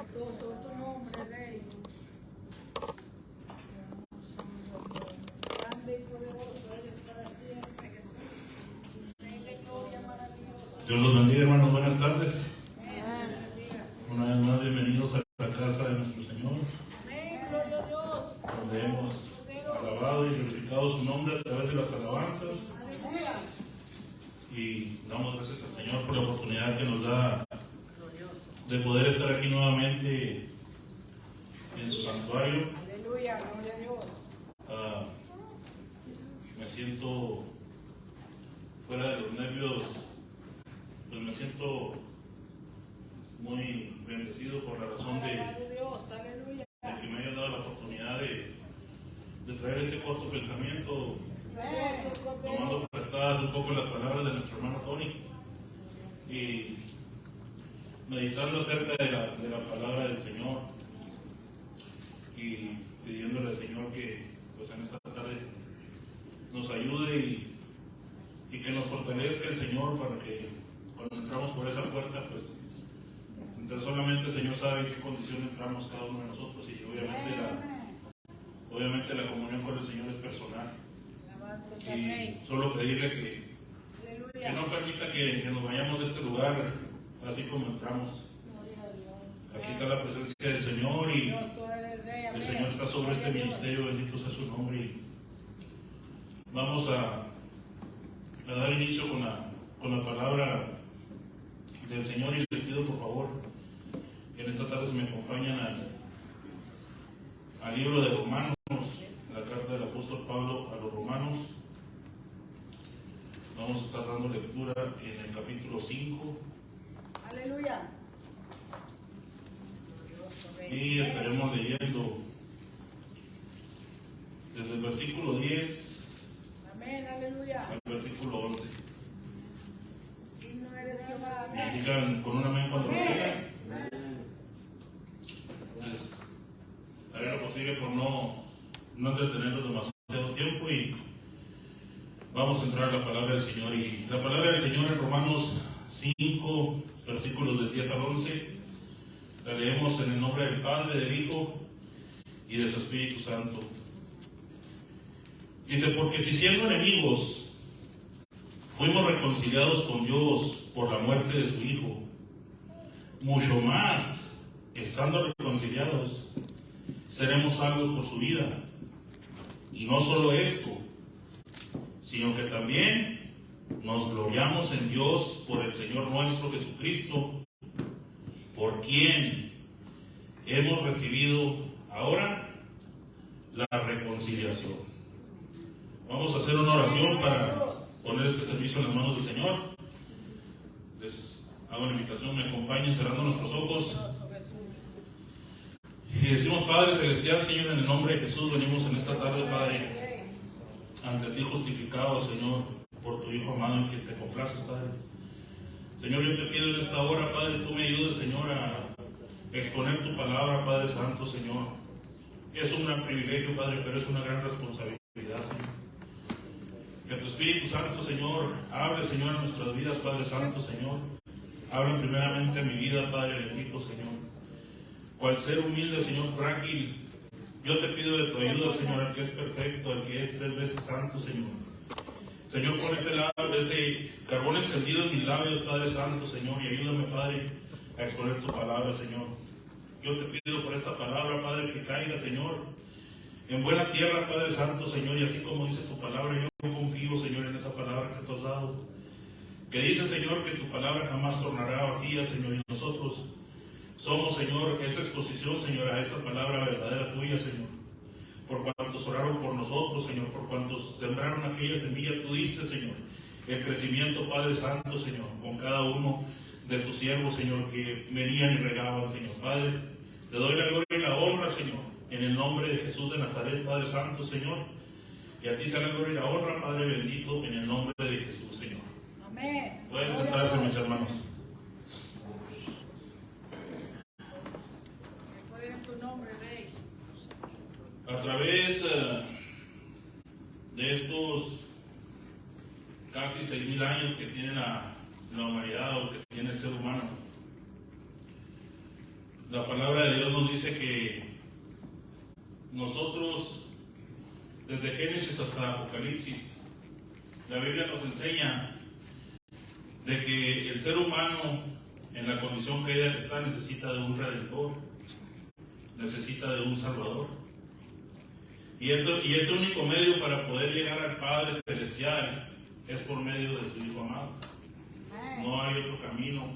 Majestuoso tu nombre, Rey. Grande y poderoso eres para siempre, Jesús. Rey de gloria, maravilloso. Dios los bendiga, hermanos. Buenas tardes. Amén. Una vez más, bienvenidos a la casa de nuestro Señor, Amén, gloria a Dios. donde hemos alabado y glorificado su nombre a través de las alabanzas. Aleluya. Y damos gracias al Señor por la oportunidad que nos da de poder estar aquí nuevamente en su santuario. Aleluya, gloria a Dios. Me siento fuera de los nervios, pues me siento muy bendecido por la razón Gloria a Dios, aleluya. de que me hayan dado la oportunidad de traer este corto pensamiento, tomando prestadas un poco las palabras de nuestro hermano Tony y meditando acerca de la palabra del Señor y pidiéndole al Señor que pues en esta tarde nos ayude y que nos fortalezca el Señor para que cuando entramos por esa puerta, pues entonces solamente el Señor sabe en qué condición entramos cada uno de nosotros y obviamente la comunión con el Señor es personal. Y solo pedirle que no permita que nos vayamos de este lugar así como entramos. Aquí está la presencia del Señor y el Señor está sobre este ministerio, bendito sea su nombre. Y vamos a dar inicio con la palabra del Señor y les pido por favor que en esta tarde se me acompañan al libro de Romanos, la carta del apóstol Pablo a los Romanos. Vamos a estar dando lectura en el capítulo 5. Aleluya. Y estaremos leyendo desde el versículo 10 Amén, aleluya. al versículo 11. Digno eres Jehová, Me amén. indican con un amén cuando lo tengan. Pues haré lo posible por no entretenerlos demasiado tiempo y vamos a entrar a la palabra del Señor. Y la palabra del Señor en Romanos 5, versículos del 10 al 11. La leemos en el nombre del Padre, del Hijo y de su Espíritu Santo. Dice, porque si siendo enemigos fuimos reconciliados con Dios por la muerte de su Hijo, mucho más, estando reconciliados, seremos salvos por su vida. Y no solo esto, sino que también nos gloriamos en Dios por el Señor nuestro Jesucristo, por quien hemos recibido ahora la reconciliación. Vamos a hacer una oración para poner este servicio en las manos del Señor. Les hago la invitación, me acompañen cerrando nuestros ojos. Y decimos, Padre Celestial, Señor, en el nombre de Jesús, venimos en esta tarde, Padre, ante ti justificado, Señor, por tu Hijo amado en quien te complaces, Padre. Señor, yo te pido en esta hora, Padre, tú me ayudes, Señor, a exponer tu palabra, Padre Santo, Señor. Es un gran privilegio, Padre, pero es una gran responsabilidad, Señor. Que tu Espíritu Santo, Señor, hable, Señor, en nuestras vidas, Padre Santo, Señor. Habla primeramente en mi vida, Padre bendito, Señor. Cual ser humilde, Señor, frágil, yo te pido de tu ayuda, Señor, al que es perfecto, al que es 3 veces santo, Señor. Señor, pon ese carbón encendido en mis labios, Padre Santo, Señor, y ayúdame, Padre, a exponer tu palabra, Señor. Yo te pido por esta palabra, Padre, que caiga, Señor, en buena tierra, Padre Santo, Señor, y así como dice tu palabra, yo confío, Señor, en esa palabra que tú has dado. Que dice, Señor, que tu palabra jamás tornará vacía, Señor, y nosotros somos, Señor, esa exposición, Señor, a esa palabra verdadera tuya, Señor. Por cuantos oraron por nosotros, Señor, por cuantos sembraron aquella semilla, tú diste, Señor, el crecimiento, Padre Santo, Señor, con cada uno de tus siervos, Señor, que venían y regaban, Señor. Padre, te doy la gloria y la honra, Señor, en el nombre de Jesús de Nazaret, Padre Santo, Señor. Y a ti sea la gloria y la honra, Padre bendito, en el nombre de Jesús, Señor. Amén. Pueden sentarse, mis hermanos. Recuerden tu nombre, Rey. A través de estos casi 6,000 años que tiene la humanidad o que tiene el ser humano, la palabra de Dios nos dice que nosotros, desde Génesis hasta Apocalipsis, la Biblia nos enseña de que el ser humano, en la condición caída que está, necesita de un Redentor, necesita de un Salvador. Y ese único medio para poder llegar al Padre Celestial es por medio de su Hijo amado. No hay otro camino,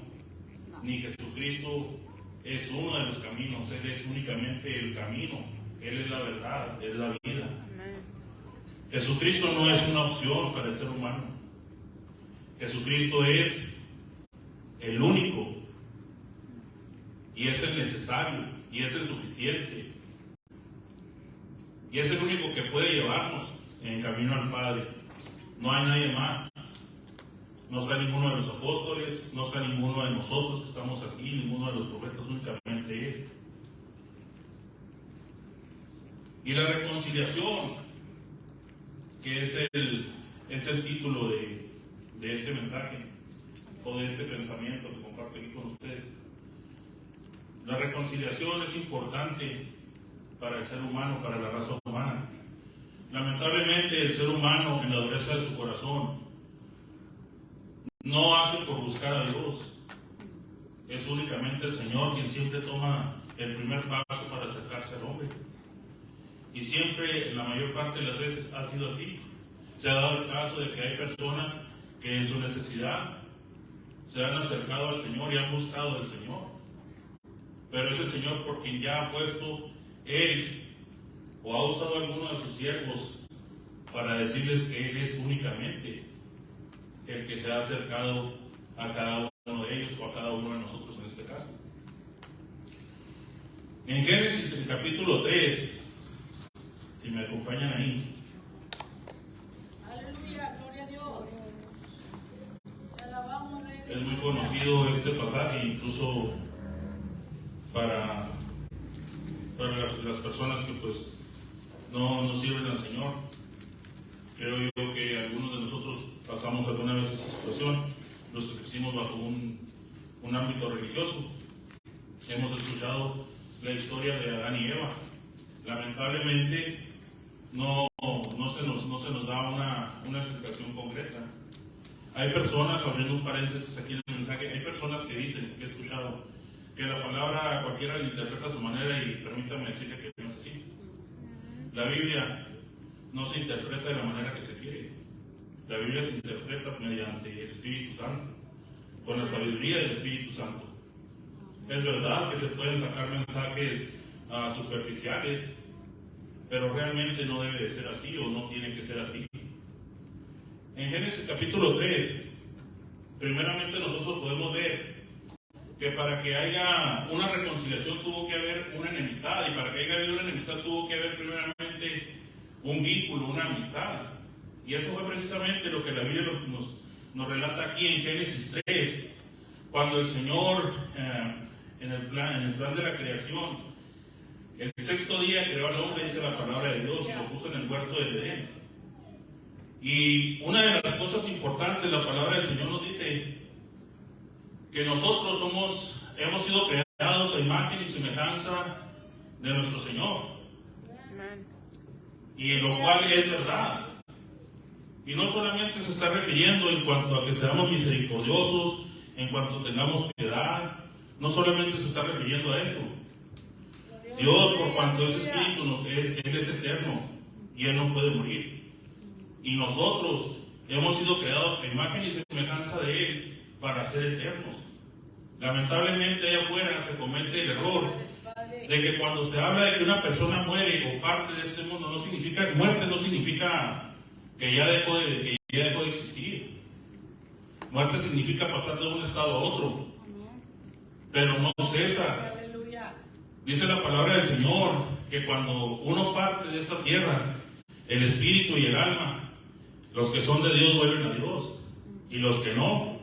ni Jesucristo es uno de los caminos, Él es únicamente el camino, Él es la verdad, es la vida. Jesucristo no es una opción para el ser humano. Jesucristo es el único, y es el necesario, y es el suficiente, y es el único que puede llevarnos en camino al Padre. No hay nadie más. No está ninguno de los apóstoles, no está ninguno de nosotros que estamos aquí, ninguno de los profetas, únicamente Él. Y la reconciliación, que es el título de este mensaje, o de este pensamiento que comparto aquí con ustedes. La reconciliación es importante para el ser humano, para la raza humana. Lamentablemente, el ser humano, en la dureza de su corazón, no hace por buscar a Dios. Es únicamente el Señor quien siempre toma el primer paso para acercarse al hombre. Y siempre, la mayor parte de las veces, ha sido así. Se ha dado el caso de que hay personas que en su necesidad se han acercado al Señor y han buscado al Señor. Pero es el Señor por quien ya ha puesto Él, o ha usado a alguno de sus siervos para decirles que Él es únicamente el que se ha acercado a cada uno de ellos, o a cada uno de nosotros en este caso. En Génesis, el capítulo 3, si me acompañan ahí. Aleluya, gloria a Dios. Te alabamos, Rey. Es muy conocido este pasaje, incluso para las personas que pues no sirven al Señor. Creo yo que algunos de nosotros pasamos alguna vez esa situación, los que crecimos bajo un ámbito religioso. Hemos escuchado la historia de Adán y Eva. Lamentablemente no se nos da una explicación concreta. Hay personas, abriendo un paréntesis aquí en el mensaje, hay personas que dicen, que he escuchado, que la palabra cualquiera la interpreta a su manera, y permítame decirle que no es así. La Biblia no se interpreta de la manera que se quiere. La Biblia se interpreta mediante el Espíritu Santo, con la sabiduría del Espíritu Santo. Es verdad que se pueden sacar mensajes superficiales, pero realmente no debe de ser así, o no tiene que ser así. En Génesis capítulo 3, primeramente nosotros podemos ver que para que haya una reconciliación tuvo que haber una enemistad, y para que haya habido una enemistad tuvo que haber primeramente un vínculo, una amistad. Y eso fue precisamente lo que la Biblia nos relata aquí en Génesis 3, cuando el Señor, en el plan de la creación, el sexto día creó al hombre, dice la palabra de Dios, y lo puso en el huerto de Edén. Y una de las cosas importantes, la palabra del Señor nos dice que nosotros hemos sido creados a imagen y semejanza de nuestro Señor. Y lo cual es verdad. Y no solamente se está refiriendo en cuanto a que seamos misericordiosos, en cuanto tengamos piedad, no solamente se está refiriendo a eso. Dios, por cuanto es espíritu, Él es eterno y Él no puede morir. Y nosotros hemos sido creados a imagen y semejanza de Él para ser eternos. Lamentablemente allá afuera se comete el error de que cuando se habla de que una persona muere o parte de este mundo, no significa muerte, no significa que ya dejó de existir. Muerte significa pasar de un estado a otro, pero no cesa. Dice la palabra del Señor que cuando uno parte de esta tierra, el espíritu y el alma, los que son de Dios vuelven a Dios, y los que no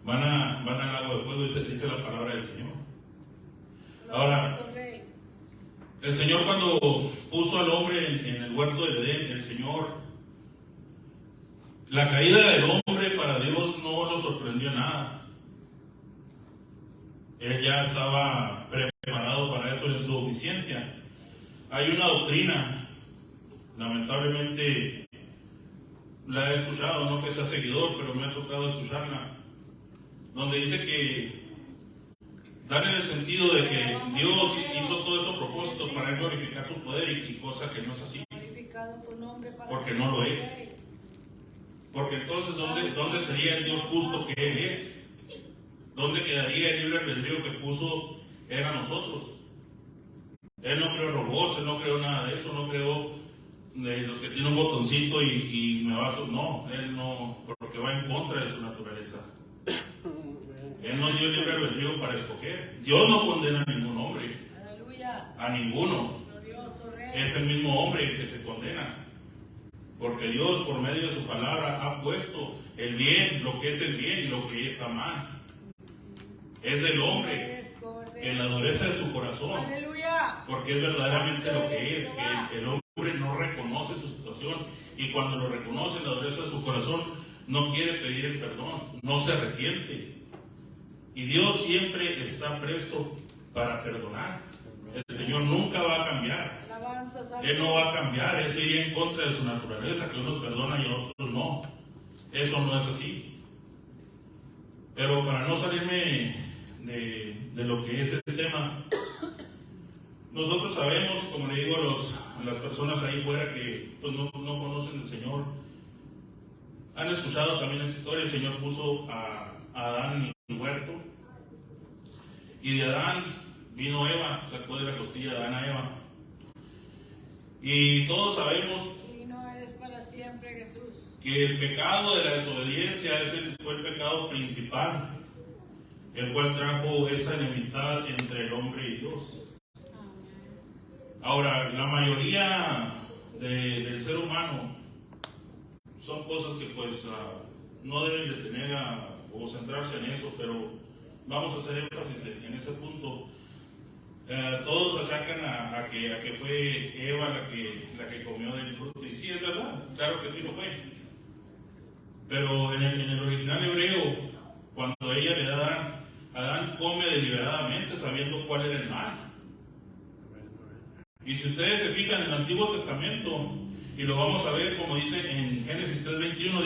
van al lago de fuego, dice la palabra del Señor. Ahora, el Señor, cuando puso al hombre en el huerto de Edén, el Señor, la caída del hombre para Dios no lo sorprendió nada. Él ya estaba preparado para eso en su oficiencia. Hay una doctrina, lamentablemente la he escuchado, no que sea seguidor, pero me ha tocado escucharla, donde dice que dan en el sentido de que Dios hizo todo eso a propósito para él glorificar su poder y cosa que no es así, porque no lo es. Porque entonces, ¿dónde sería el Dios justo que Él es? ¿Dónde quedaría el libre albedrío que puso Él a nosotros? Él no creó robots, Él no creó nada de eso, no creó los que tienen un botoncito y me va a... No, Él no, porque va en contra de su naturaleza. Él nos dio libre albedrío para escoger. Dios no condena a ningún hombre. Aleluya. A ninguno. Glorioso Rey. Es el mismo hombre el que se condena. Porque Dios, por medio de su palabra, ha puesto el bien, lo que es el bien y lo que está mal. Es del hombre, en la dureza de su corazón. Aleluya. Porque es verdaderamente lo que es, que el hombre no reconoce su situación y cuando lo reconoce en la dureza de su corazón, no quiere pedir el perdón, no se arrepiente. Y Dios siempre está presto para perdonar. El Señor nunca va a cambiar. Él no va a cambiar, eso iría en contra de su naturaleza, que unos perdonan y otros no. Eso no es así. Pero para no salirme de lo que es el tema, nosotros sabemos, como le digo a las personas ahí fuera que pues, no conocen al Señor, han escuchado también esta historia. El Señor puso a Adán en el huerto, y de Adán vino Eva, sacó de la costilla de Adán a Eva. Y todos sabemos y no eres para siempre, Jesús, que el pecado de la desobediencia fue el pecado principal, el cual trajo esa enemistad entre el hombre y Dios. Ahora, la mayoría del ser humano son cosas que pues no deben de tener o centrarse en eso, pero vamos a hacer énfasis en ese punto. Todos achacan a que fue Eva la que comió del fruto, y sí, es verdad, claro que sí lo fue. Pero en el original hebreo, cuando ella le da a Adán, come deliberadamente sabiendo cuál era el mal. Y si ustedes se fijan en el Antiguo Testamento, y lo vamos a ver como dice en Génesis 3:21,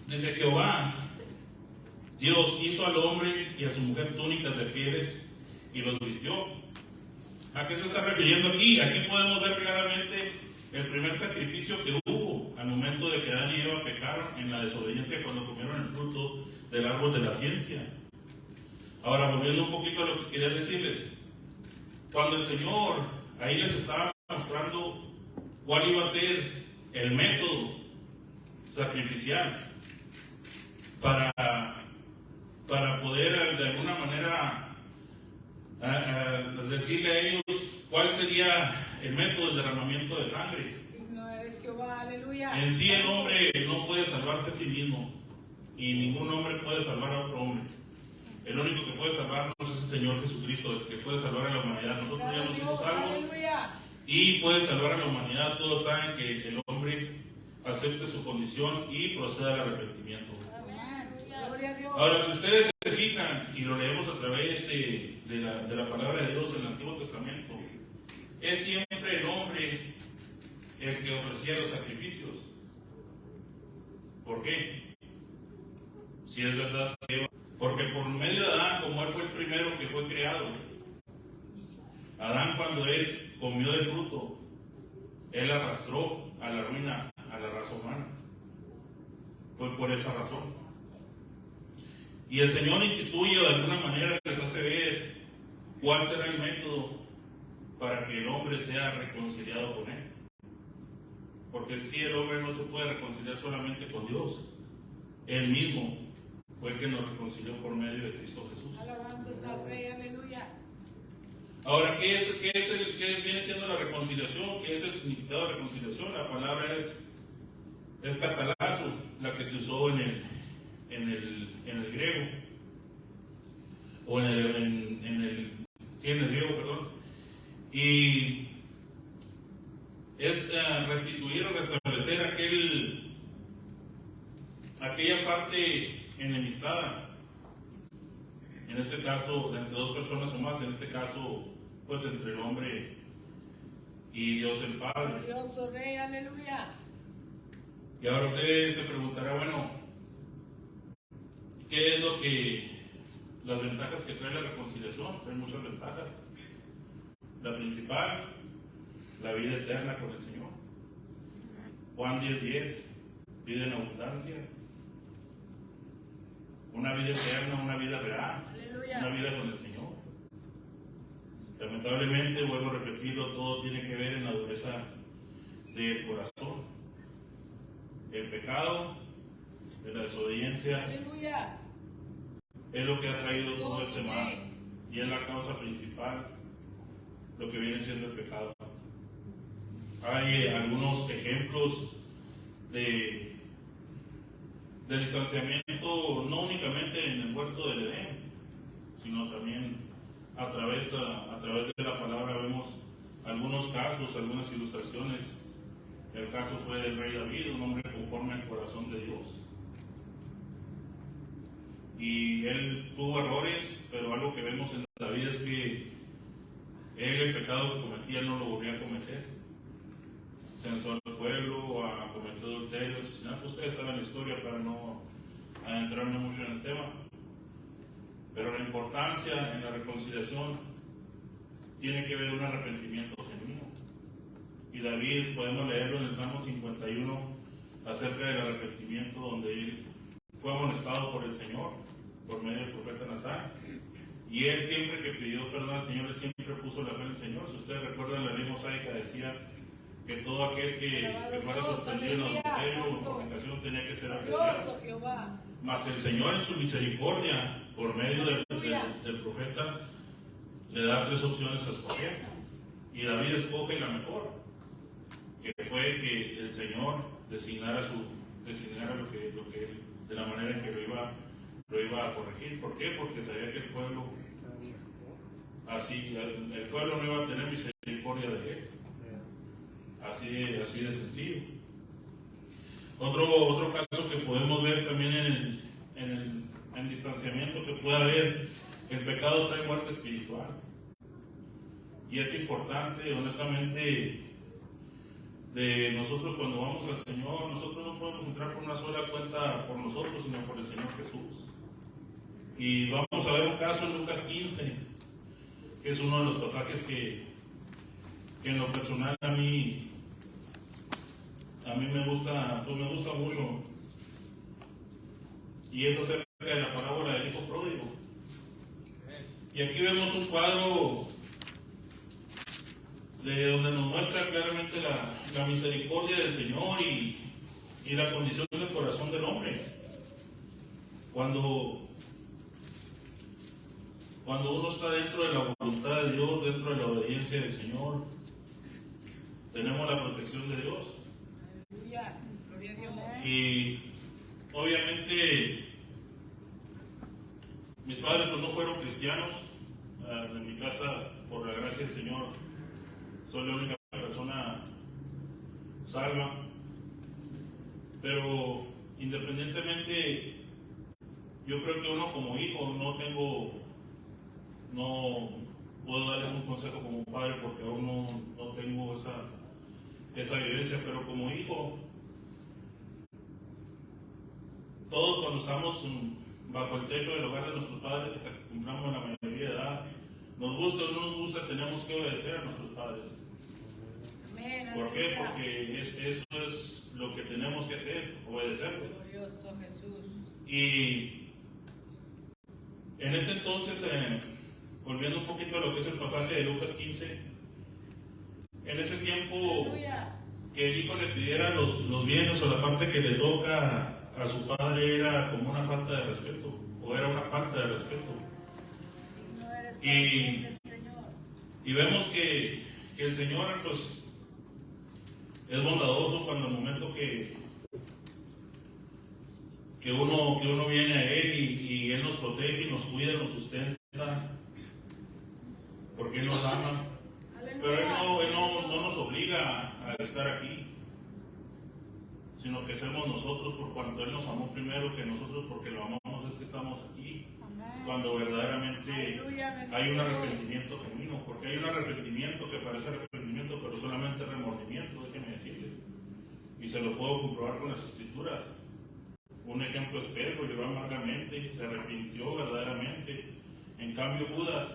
dice Jehová, Dios hizo al hombre y a su mujer túnicas de pieles y los vistió. ¿A qué se está refiriendo aquí? Aquí podemos ver claramente el primer sacrificio que hubo al momento de que Adán y Eva pecaron en la desobediencia cuando comieron el fruto del árbol de la ciencia. Ahora, volviendo un poquito a lo que quería decirles, cuando el Señor ahí les estaba mostrando cuál iba a ser el método sacrificial para poder de alguna manera decirle a ellos cuál sería el método del derramamiento de sangre. No eres Jehová, aleluya. En sí el hombre no puede salvarse a sí mismo y ningún hombre puede salvar a otro hombre. El único que puede salvarnos es el Señor Jesucristo, el que puede salvar a la humanidad. Nosotros ya nos hicimos salvos y puede salvar a la humanidad. Todo está en que el hombre acepte su condición y proceda al arrepentimiento. Ahora, si ustedes se fijan y lo leemos a través de la palabra de Dios en el Antiguo Testamento, es siempre el hombre el que ofrecía los sacrificios. ¿Por qué? Si es verdad que porque por medio de Adán, como él fue el primero que fue creado, Adán, cuando él comió del fruto, él arrastró a la ruina a la raza humana. Fue por esa razón. Y el Señor instituye de alguna manera, les hace ver cuál será el método para que el hombre sea reconciliado con Él. Porque en sí el hombre no se puede reconciliar solamente con Dios. Él mismo fue el que nos reconcilió por medio de Cristo Jesús. Alabanzas al Rey, aleluya. Ahora, ¿qué viene siendo la reconciliación? ¿Qué es el significado de reconciliación? La palabra es catalazo, la que se usó en el griego, o en el griego, perdón, y es restituir o restablecer aquella parte enemistada en este caso, entre dos personas o más, en este caso, pues entre el hombre y Dios el Padre. Glorioso Rey, aleluya. Y ahora usted se preguntará, bueno, ¿qué es lo que, las ventajas que trae la reconciliación? Trae muchas ventajas. La principal, la vida eterna con el Señor. Juan 10:10, vida en abundancia. Una vida eterna, una vida real, Aleluya. una vida con el Señor. Lamentablemente, vuelvo a repetirlo, todo tiene que ver en la dureza del corazón. El pecado, de la desobediencia, Aleluya. es lo que ha traído todo este mal. Y es la causa principal, lo que viene siendo el pecado. Hay algunos ejemplos de distanciamiento, no únicamente en el huerto del Edén, sino también a través de la palabra vemos algunos casos, algunas ilustraciones. El caso fue del rey David, un hombre conforme al corazón de Dios. Y él tuvo errores, pero algo que vemos en David es que él el pecado que cometía no lo volvía a cometer. Censó al pueblo, cometió adulterio, asesinato. Ustedes saben la historia para no adentrarme mucho en el tema. Pero la importancia en la reconciliación tiene que ver un arrepentimiento genuino. Y David, podemos leerlo en el Salmo 51 acerca del arrepentimiento, donde él fue amonestado por el Señor, por medio del profeta Natán. Y él siempre que pidió perdón al Señor, él siempre puso la fe en el Señor. Si ustedes recuerdan, la ley mosaica decía que todo aquel que fuera sorprendido en adulterio o en fornicación tenía que ser apedreado. Mas el Señor en su misericordia, por medio del profeta, le da 3 opciones a escoger. Y David escoge la mejor, que fue que el Señor designara lo que él, de la manera en que lo iba a corregir. ¿Por qué? Porque sabía que el pueblo no iba a tener misericordia de él. Así de sencillo. Otro caso que podemos ver también en distanciamiento que puede haber, el pecado trae muerte espiritual. Y es importante, honestamente, de nosotros cuando vamos al Señor, nosotros no podemos entrar por una sola cuenta por nosotros, sino por el Señor Jesús. Y vamos a ver un caso en Lucas 15, que es uno de los pasajes que en lo personal a mí me gusta mucho. Y es acerca de la parábola del hijo pródigo. Y aquí vemos un cuadro de donde nos muestra claramente la misericordia del Señor y la condición del corazón del hombre. Cuando uno está dentro de la voluntad de Dios, dentro de la obediencia del Señor, tenemos la protección de Dios. Y obviamente mis padres pues no fueron cristianos. En mi casa, por la gracia del Señor, soy la única persona salva. Pero independientemente, yo creo que uno como hijo no puedo darles un consejo como padre porque aún no tengo esa vivencia, pero como hijo, todos cuando estamos bajo el techo del hogar de nuestros padres, hasta que cumplamos la mayoría de edad, nos gusta o no nos gusta, tenemos que obedecer a nuestros padres. ¿Por qué? Porque eso es lo que tenemos que hacer, obedecerlos. Glorioso Jesús. Y en ese entonces, volviendo un poquito a lo que es el pasaje de Lucas 15, en ese tiempo que el hijo le pidiera los bienes o la parte que le toca a su padre era como una falta de respeto, o era una falta de respeto. Y vemos que el Señor pues es bondadoso cuando el momento que uno viene a Él y Él nos protege, nos cuida, nos sustenta, porque Él nos ama. Pero Él no nos obliga a estar aquí, sino que somos nosotros por cuanto Él nos amó primero que nosotros porque lo amamos que estamos aquí, Amén. cuando verdaderamente Aleluya, bendito hay un Dios. arrepentimiento genuino, porque hay un arrepentimiento que parece arrepentimiento, pero solamente remordimiento, déjeme decirle. Y se lo puedo comprobar con las escrituras. Un ejemplo es Pedro, lloró amargamente, se arrepintió verdaderamente. En cambio Judas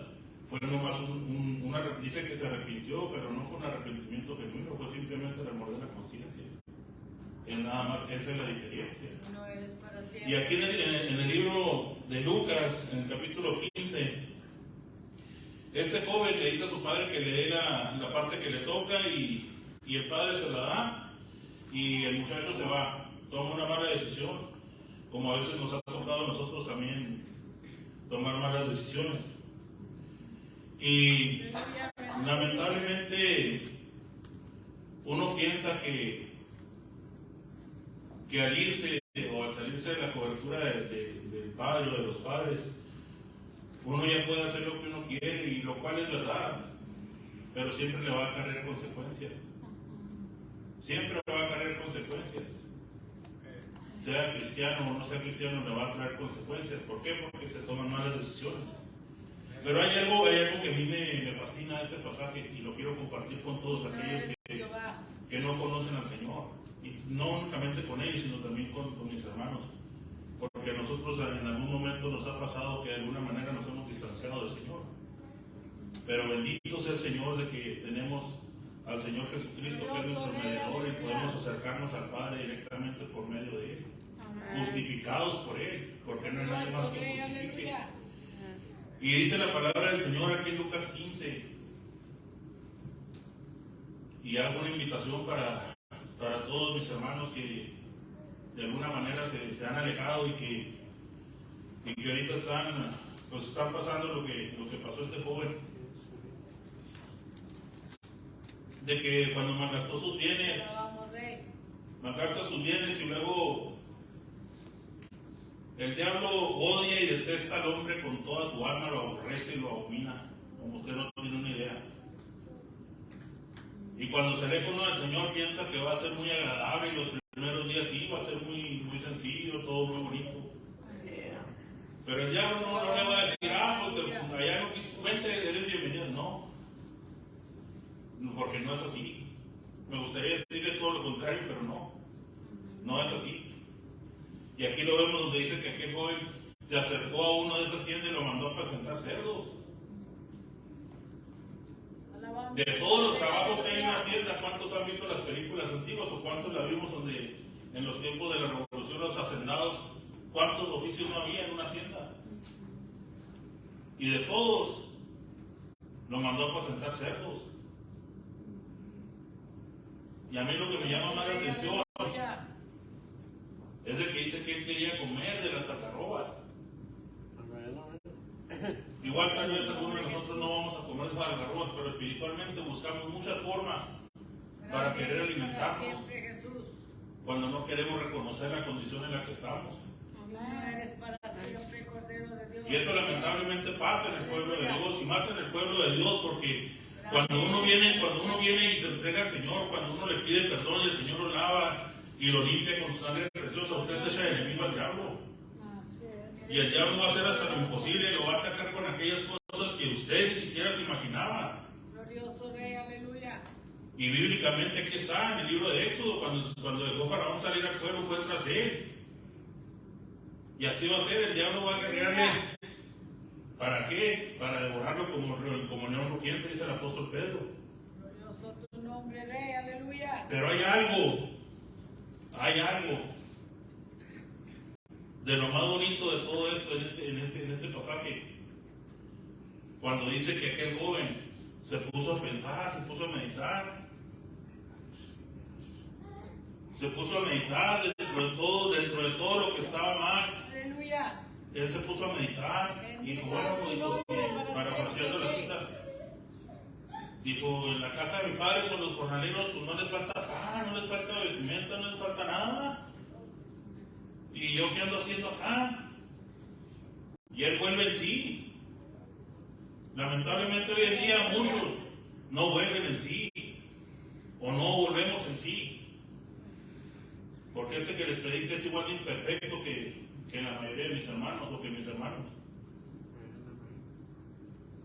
fue nomás dice que se arrepintió, pero no fue un arrepentimiento genuino, fue simplemente remorder la conciencia. Es nada más, esa es la diferencia. No eres para siempre. Y aquí en el libro de Lucas, en el capítulo 15, este joven le dice a su padre que le dé la parte que le toca y el padre se la da y el muchacho se va, toma una mala decisión, como a veces nos ha tocado a nosotros también tomar malas decisiones. Y Aleluya, bendito lamentablemente uno piensa que al irse o al salirse de la cobertura del padre o de los padres, uno ya puede hacer lo que uno quiere, y lo cual es verdad, pero siempre le va a acarrear consecuencias. Siempre le va a acarrear consecuencias. Sea cristiano o no sea cristiano, le va a traer consecuencias. ¿Por qué? Porque se toman malas decisiones. Pero hay algo que a mí me fascina de este pasaje, y lo quiero compartir con todos No aquellos eres Jehová. que no conocen al Señor. Y no únicamente con ellos, sino también con mis hermanos. Porque nosotros en algún momento nos ha pasado que de alguna manera nos hemos distanciado del Señor. Pero bendito sea el Señor de que tenemos al Señor Jesucristo, que es nuestro mediador, y podemos acercarnos al Padre directamente por medio de Él. Amén. Justificados por Él, porque no hay nadie más que Gloria, justifique. aleluya. Y dice la palabra del Señor aquí en Lucas 15. Y hago una invitación para todos mis hermanos que de alguna manera se han alejado y que ahorita están pasando lo que pasó este joven. De que cuando malgastó sus bienes, Alabamos, Rey. malgasta sus bienes y luego el diablo odia y detesta al hombre con toda su alma, lo aborrece y lo abomina, como usted no tiene una idea. Y cuando se aleja uno del Señor piensa que va a ser muy agradable, y los primeros días sí, va a ser muy, muy sencillo, todo muy bonito. Pero el diablo no le va a decir, porque allá no quise, vente, eres bienvenido. No, porque no es así. Me gustaría decirle todo lo contrario, pero no es así. Y aquí lo vemos donde dice que aquel joven se acercó a uno de esas haciendas y lo mandó a presentar cerdos. Alabamos. De todos los trabajos que hay en una hacienda, ¿cuántos han visto las películas antiguas o cuántos la vimos donde en los tiempos de la revolución los hacendados, cuántos oficios no había en una hacienda? Y de todos lo mandó a presentar cerdos. Y a mí lo que me llama más la atención Aleluya. es de que dice que él quería comer de las algarrobas. Igual tal vez algunos de nosotros no vamos a comer esas algarrobas, pero espiritualmente buscamos muchas formas para querer alimentarnos Siempre, Jesús. cuando no queremos reconocer la condición en la que estamos. No eres para siempre, Cordero de Dios. Y eso lamentablemente pasa en el pueblo de Dios, y más en el pueblo de Dios, porque cuando uno viene y se entrega al Señor, cuando uno le pide perdón y el Señor lo lava y lo limpia con su sangre preciosa, usted se echa de enemigo al diablo. Y el diablo va a hacer hasta lo imposible, lo va a atacar con aquellas cosas que usted ni siquiera se imaginaba. Glorioso Rey, aleluya. Y bíblicamente aquí está, en el libro de Éxodo, cuando dejó Faraón salir al pueblo, fue tras él. Y así va a ser, el diablo va a guerrearle. ¿Para qué? Para devorarlo como león rugiente, dice el apóstol Pedro. Glorioso tu nombre, Rey, aleluya. Pero hay algo de lo más bonito de todo esto en este pasaje. Cuando dice que aquel joven se puso a pensar, se puso a meditar. Se puso a meditar dentro de todo lo que estaba mal. Aleluya. Él se puso a meditar y dijo, bueno, pues, parafraseando la cita, dijo, en la casa de mi padre con los jornaleros pues, no les falta pan, no les falta vestimenta, no les falta nada. ¿Y yo qué ando haciendo acá? Y él vuelve en sí. Lamentablemente hoy en día muchos no vuelven en sí, o no volvemos en sí. Porque este que les predica es igual de imperfecto que que la mayoría de mis hermanos o que mis hermanos.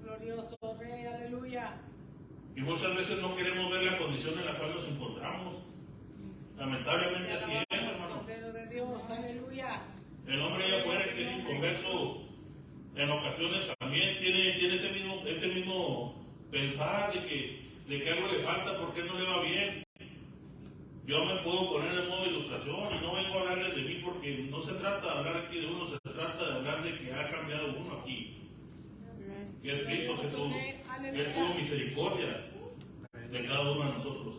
Glorioso Rey, aleluya. Y muchas veces no queremos ver la condición en la cual nos encontramos. Lamentablemente así es, hermano. Cordero de Dios, aleluya. El hombre allá afuera que es inconverso, en ocasiones también tiene ese mismo pensar de que algo le falta porque no le va bien. Yo me puedo poner en modo de ilustración y no vengo a hablarles de mí porque no se trata de hablar aquí de uno, se trata de hablar de que ha cambiado uno aquí. Y es Cristo Jesús. Él tuvo misericordia de cada uno de nosotros.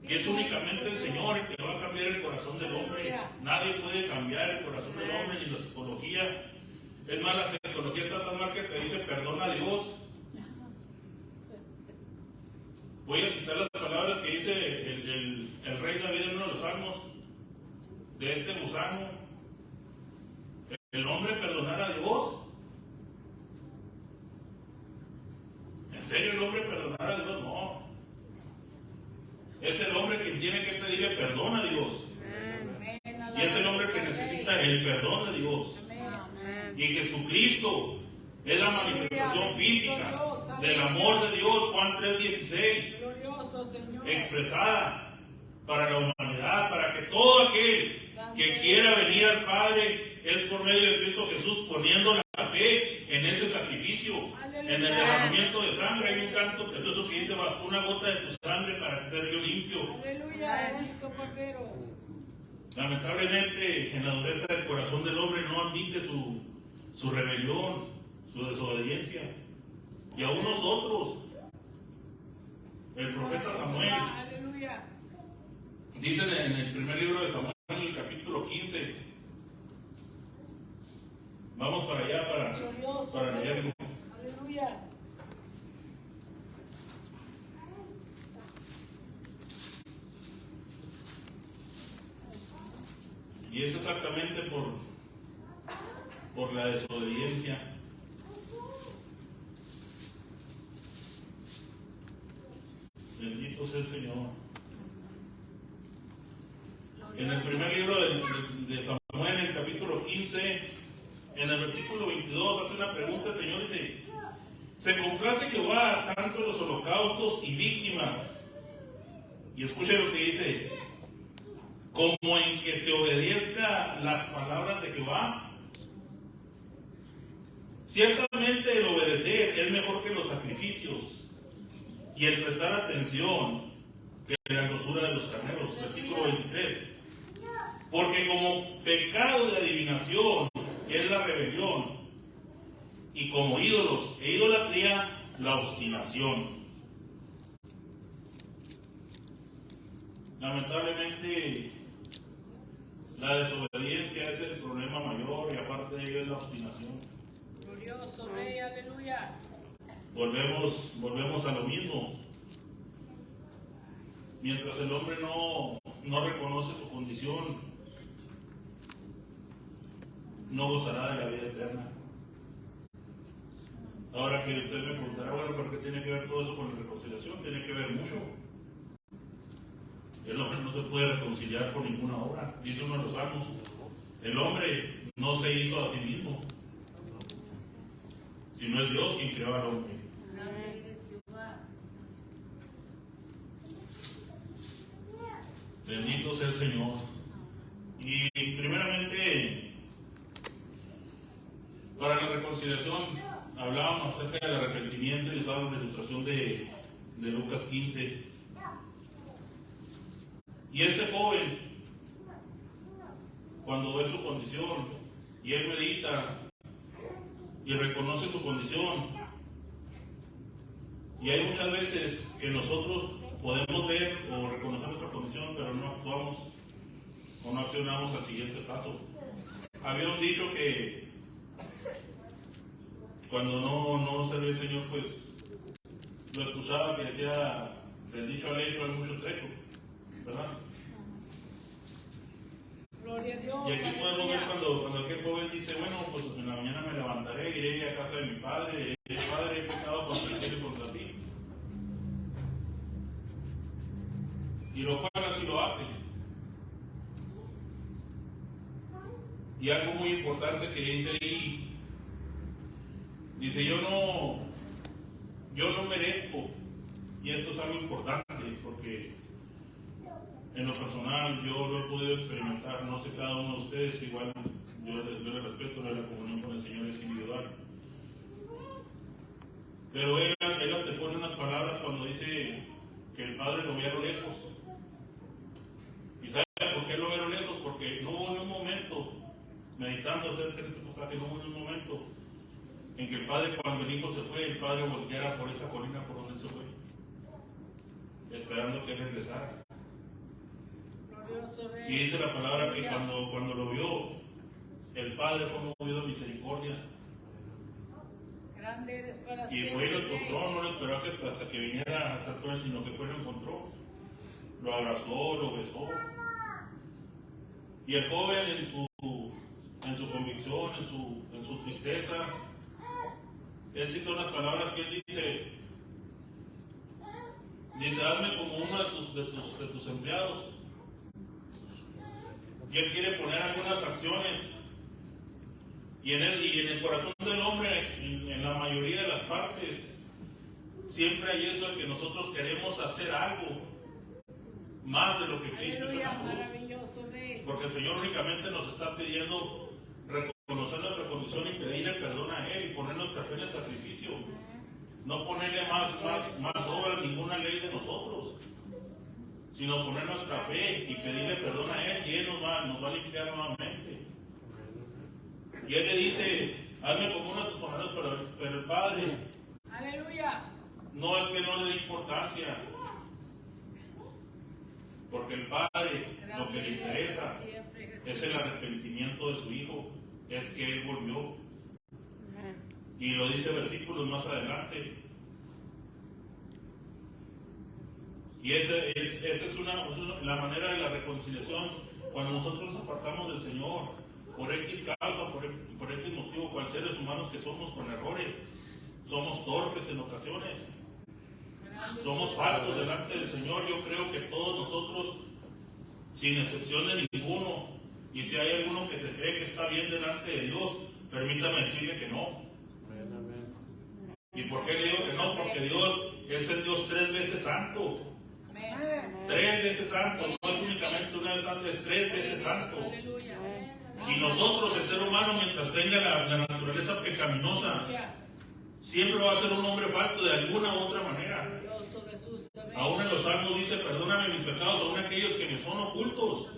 Que es únicamente el Señor el que va a cambiar el corazón del hombre. Nadie puede cambiar el corazón del hombre, ni la psicología. Es más, la psicología está tan mal que te dice perdona a Dios. Voy a citar las palabras que dice el rey David en uno de los salmos de este gusano. El hombre perdonar a Dios. ¿En serio el hombre perdonar a Dios? No. Es el hombre quien tiene que pedirle perdón a Dios. Y es el hombre que necesita el perdón de Dios. Y Jesucristo es la manifestación física del amor de Dios, Juan 3:16, expresada para la humanidad, para que todo aquel que quiera venir al Padre es por medio de Cristo Jesús, poniendo la fe en ese sacrificio, en el derramamiento de sangre. Hay un canto precioso que dice: bastó una gota de tu sangre para ser yo limpio. Aleluya, bendito Cordero. Lamentablemente, en la dureza del corazón del hombre no admite su rebelión, su desobediencia. Y aún nosotros, el profeta Samuel, dice en el primer libro de Samuel, en el capítulo 15, vamos para allá para leerlo. Aleluya. Y es exactamente por la desobediencia. Bendito sea el Señor. En el primer libro de Samuel, en el capítulo 15, en el versículo 22, hace una pregunta el Señor, dice: ¿se complace Jehová tanto en los holocaustos y víctimas? Y escuche lo que dice: como en que se obedezca las palabras de Jehová. Ciertamente el obedecer es mejor que los sacrificios, y el prestar atención que la grosura de los carneros. Versículo 23. Porque como pecado de adivinación es la rebelión, y como ídolos e idolatría la obstinación. Lamentablemente, la desobediencia es el problema mayor, y aparte de ello es la obstinación. Glorioso Rey, aleluya. Volvemos a lo mismo. Mientras el hombre no reconoce su condición, no gozará de la vida eterna. Ahora que usted me preguntará, bueno, ¿por qué tiene que ver todo eso con la reconciliación? Tiene que ver mucho. El hombre no se puede reconciliar con ninguna obra. Dice uno de los salmos: el hombre no se hizo a sí mismo, sino es Dios quien creó al hombre. Bendito sea el Señor. Y primeramente, para la reconciliación, hablábamos acerca del arrepentimiento y usábamos la ilustración de Lucas 15. Y este joven, cuando ve su condición y él medita y reconoce su condición, y hay muchas veces que nosotros podemos ver o reconocer nuestra condición, pero no actuamos o no accionamos al siguiente paso. Había un dicho que cuando no servía el Señor, pues lo escuchaba, que decía: del dicho al hecho hay mucho trecho, ¿verdad? Gloria a Dios. Y aquí podemos ver cuando aquel joven dice: bueno, pues en la mañana me levantaré, iré a casa de mi padre, Padre, he pecado contra el cielo y contra ti. Y lo cual así lo hace. Y algo muy importante que dice ahí, dice, yo no merezco, y esto es algo importante, porque en lo personal yo lo he podido experimentar, no sé cada uno de ustedes, igual yo le respeto, la comunión con el Señor es individual. Pero él te pone unas palabras cuando dice que el Padre lo ve a lo lejos. ¿Y sabe por qué lo ve a lo lejos? Porque no hubo ni un momento, meditando acerca de este pasaje, no hubo ni un momento en que el Padre, cuando el Hijo se fue, el Padre volteara por esa colina por donde él se fue, esperando que él regresara. Y dice la palabra que cuando lo vio, el Padre fue movido a misericordia. Grande eres para Y fue y lo encontró, no lo esperó hasta que viniera a estar con él, sino que fue y lo encontró. Lo abrazó, lo besó. Y el joven en su convicción, en su tristeza, él cita unas palabras que él dice, hazme como uno de tus empleados. Y él quiere poner algunas acciones. Y en el corazón del hombre, en la mayoría de las partes, siempre hay eso de que nosotros queremos hacer algo más de lo que Cristo hizo en la cruz. Porque el Señor únicamente nos está pidiendo reconocer nuestra condición y pedirle perdón a Él y poner nuestra fe en el sacrificio. No ponerle más obra a ninguna ley de nosotros, sino poner nuestra fe y pedirle perdón a Él, y Él nos va a limpiar nuevamente. Y Él le dice, hazme como uno de tus compañeros, pero el Padre, aleluya, no es que no le dé importancia, porque el Padre lo que le interesa es el arrepentimiento de su Hijo, es que Él volvió. Y lo dice versículos más adelante. Y esa es la manera de la reconciliación. Cuando nosotros nos apartamos del Señor, por X causa, por X motivo, cual seres humanos que somos con errores, somos torpes en ocasiones, somos falsos delante del Señor. Yo creo que todos nosotros, sin excepción de ninguno, y si hay alguno que se cree que está bien delante de Dios, permítame decirle que no. ¿Y por qué le digo que no? Porque Dios es el Dios 3 veces santo. 3 veces santo, no es únicamente una vez santo, es 3 veces santo. Y nosotros, el ser humano, mientras tenga la naturaleza pecaminosa, siempre va a ser un hombre falto de alguna u otra manera. Aún en los salmos dice, perdóname mis pecados, aún aquellos que me son ocultos.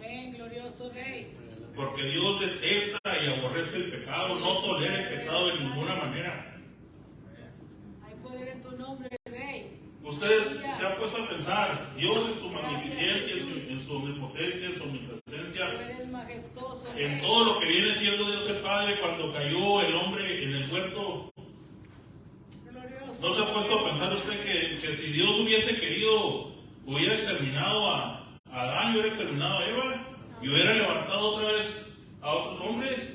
Porque Dios detesta y aborrece el pecado, no tolera el pecado de ninguna manera. Hay poder en tu nombre, Rey. Ustedes se han puesto a pensar, Dios en su magnificencia, en su omnipotencia, en su omnipresencia, en todo lo que viene siendo Dios el Padre, cuando cayó el hombre en el huerto, ¿no se ha puesto a pensar usted que si Dios hubiese querido, hubiera exterminado a Adán y hubiera exterminado a Eva y hubiera levantado otra vez a otros hombres?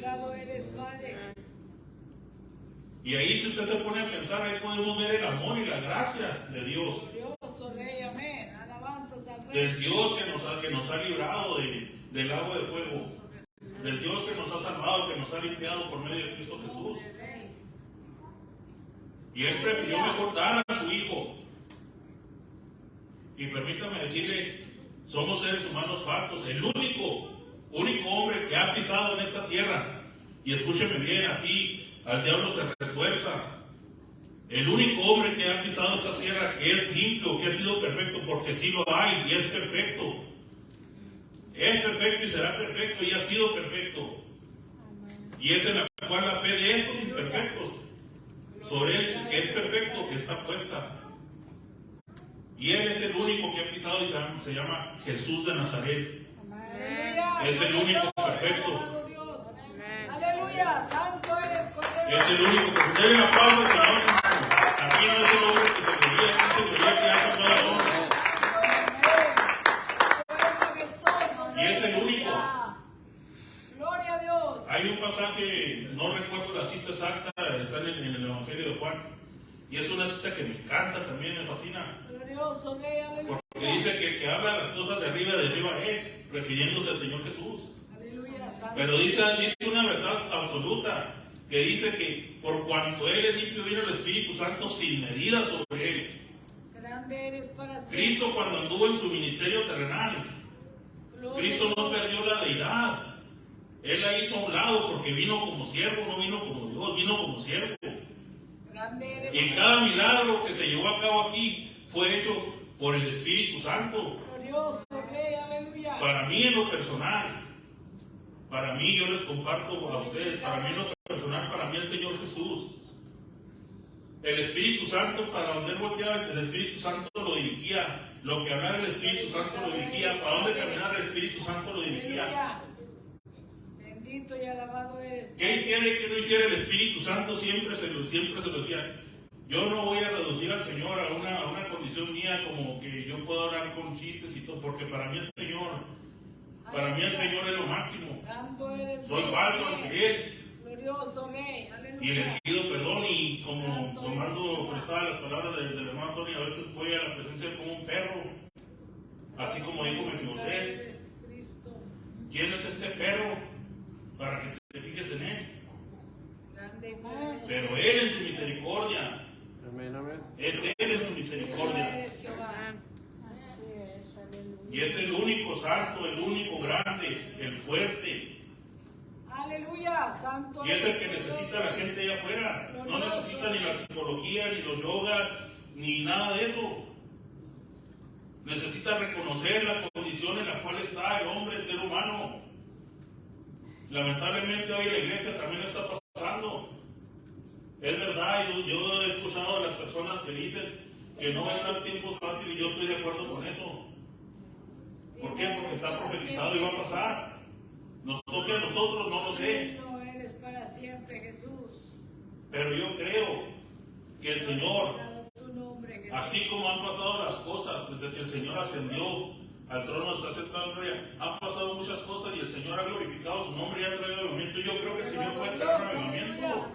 Y ahí, si usted se pone a pensar, ahí podemos ver el amor y la gracia de Dios. Del Dios que nos ha librado del agua de fuego. Del Dios que nos ha salvado, que nos ha limpiado por medio de Cristo Jesús. Y Él prefirió mejor dar a su Hijo. Y permítame decirle, somos seres humanos faltos. El único hombre que ha pisado en esta tierra, y escúcheme bien, así al diablo se refuerza. El único hombre que ha pisado esta tierra que es limpio, que ha sido perfecto, porque sí lo hay y es perfecto. Es perfecto y será perfecto y ha sido perfecto. Y es en la cual la fe de estos imperfectos sobre él, que es perfecto, que está puesta. Y él es el único que ha pisado y se llama Jesús de Nazaret. Es el único perfecto. Aleluya, santo eres Cordero. Es el único que tiene la paz del Señor. Aquí no es el hombre que se creía, aquí se creía que hace todo el hombre. Y es el único. Gloria a Dios. Hay un pasaje, no recuerdo la cita exacta, está en el Evangelio de Juan. Y es una cita que me encanta también, me fascina. Glorioso Rey, aleluya. Porque dice que el que habla las cosas de arriba es, refiriéndose al Señor Jesús. Aleluya, Pero dice una verdad absoluta, que dice que por cuanto Él es limpio, vino el Espíritu Santo sin medida sobre Él. Grande eres para siempre. Cristo, cuando anduvo en su ministerio terrenal, Cristo no perdió la deidad. Él la hizo a un lado porque vino como siervo, no vino como Dios, vino como siervo. Grande eres. Y cada milagro que se llevó a cabo aquí fue hecho por el Espíritu Santo. Glorioso Rey, aleluya. Para mí en lo personal, para mí yo les comparto a ustedes, para mí en lo personal, para mí el Señor Jesús. El Espíritu Santo, para donde Él volteaba, el Espíritu Santo lo dirigía. Lo que hablara el Espíritu Santo lo dirigía. Para donde caminara el Espíritu Santo lo dirigía. Aleluya. Bendito y alabado eres. ¿Qué hiciera y qué no hiciera el Espíritu Santo? Siempre se lo decía. Yo no voy a reducir al Señor a una condición mía como que yo puedo hablar con chistes y todo, porque para mí el Señor es lo máximo. Santo eres. Soy falto ante Él. Glorioso Rey, aleluya. Y le pido perdón, y como tomando prestadas las palabras del hermano Antonio, a veces voy a la presencia como un perro, así como dijo Mefiboset. ¿Quién es este perro? Para que te fijes en él. Pero Él en su misericordia. Amén, amén. Es Él en su misericordia. Y es el único santo, el único grande, el fuerte. Aleluya, santo. Y es el que necesita a la gente allá afuera. No necesita ni la psicología, ni los yogas, ni nada de eso. Necesita reconocer la condición en la cual está el hombre, el ser humano. Lamentablemente hoy la iglesia también está pasando. Es verdad, yo he escuchado a las personas que dicen que no vendrán tiempos fáciles, y yo estoy de acuerdo con eso. ¿Por qué? Porque está profetizado y va a pasar. Nos toque a nosotros, no lo sé. No eres para siempre, Jesús. Pero yo creo que el Señor, así como han pasado las cosas desde que el Señor ascendió al trono, está sentado en gloria, han pasado muchas cosas y el Señor ha glorificado su nombre y ha traído avivamiento. Yo creo que el Señor puede traer un avivamiento.